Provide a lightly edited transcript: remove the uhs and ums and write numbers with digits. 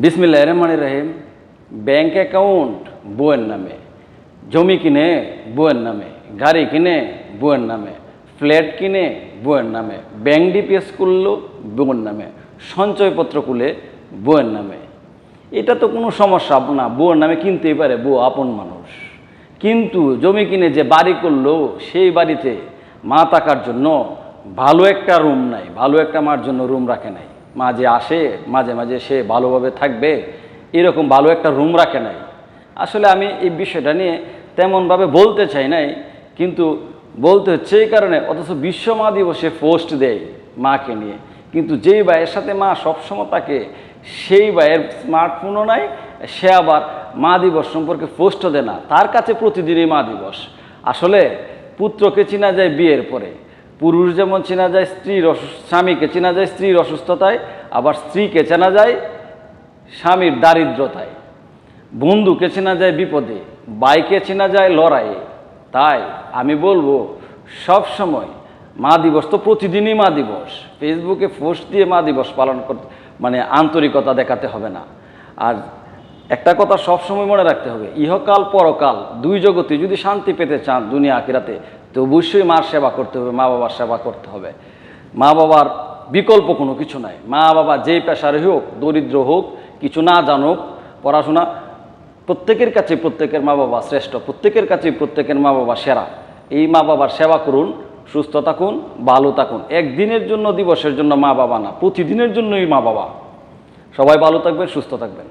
বিসমিল্লাহির রহমানির রহিম। Bank account বউয়ের নামে, জমি কিনে বউয়ের নামে, গাড়ি কিনে বউয়ের নামে, ফ্ল্যাট কিনে বউয়ের নামে, ব্যাংক ডিপিএস করলো বউয়ের নামে, সঞ্চয়পত্র খুলে বউয়ের নামে। এটা তো কোনো সমস্যা না, বউয়ের নামে কিনতেই পারে, বউ আপন মানুষ। কিন্তু জমি কিনে যে বাড়ি করলো, সেই বাড়িতে মা থাকার জন্য ভালো একটা রুম নাই, ভালো একটা মার জন্য রুম রাখে নাই। মা যে আসে মাঝে মাঝে সে ভালোভাবে থাকবে এরকম ভালো একটা রুম রাখে নাই। আসলে আমি এই বিষয়টা নিয়ে তেমনভাবে বলতে চাই নাই, কিন্তু বলতে হচ্ছে এই কারণে। অথচ বিশ্ব মা দিবসে পোস্ট দেয় মাকে নিয়ে, কিন্তু যেই ভাইয়ের সাথে মা সবসময় থাকে সেই ভাইয়ের স্মার্টফোনও নাই, সে আবার মা দিবস সম্পর্কে পোস্টও দেয় না। তার কাছে প্রতিদিনই মা দিবস। আসলে পুত্রকে চেনা যায় বিয়ের পরে, পুরুষ যেমন চেনা যায় স্বামীকে চেনা যায় স্ত্রীর অসুস্থতায়, আবার স্ত্রীকে চেনা যায় স্বামীর দারিদ্রতায়, বন্ধুকে চেনা যায় বিপদে, বাইকে চেনা যায় লড়াইয়ে। তাই আমি বলবো সব সময় মা দিবস তো প্রতিদিনই মা দিবস, ফেসবুকে পোস্ট দিয়ে মা দিবস পালন করতে মানে আন্তরিকতা দেখাতে হবে না। আর একটা কথা সবসময় মনে রাখতে হবে, ইহকাল পরকাল দুই জগতে যদি শান্তি পেতে চান দুনিয়া আখিরাতে, তো অবশ্যই মার সেবা করতে হবে, মা বাবার সেবা করতে হবে। মা বাবার বিকল্প কোনো কিছু নাই। মা বাবা যেই পেশারে হোক, দরিদ্র হোক, কিছু না জানুক, পড়াশোনা, প্রত্যেকের কাছে প্রত্যেকের মা বাবা শ্রেষ্ঠ, প্রত্যেকের কাছে প্রত্যেকের মা বাবা সেরা। এই মা বাবার সেবা করুন, সুস্থ থাকুন, ভালো থাকুন। একদিনের জন্য দিবসের জন্য মা বাবা না, প্রতিদিনের জন্যই মা বাবা। সবাই ভালো থাকবেন, সুস্থ থাকবেন।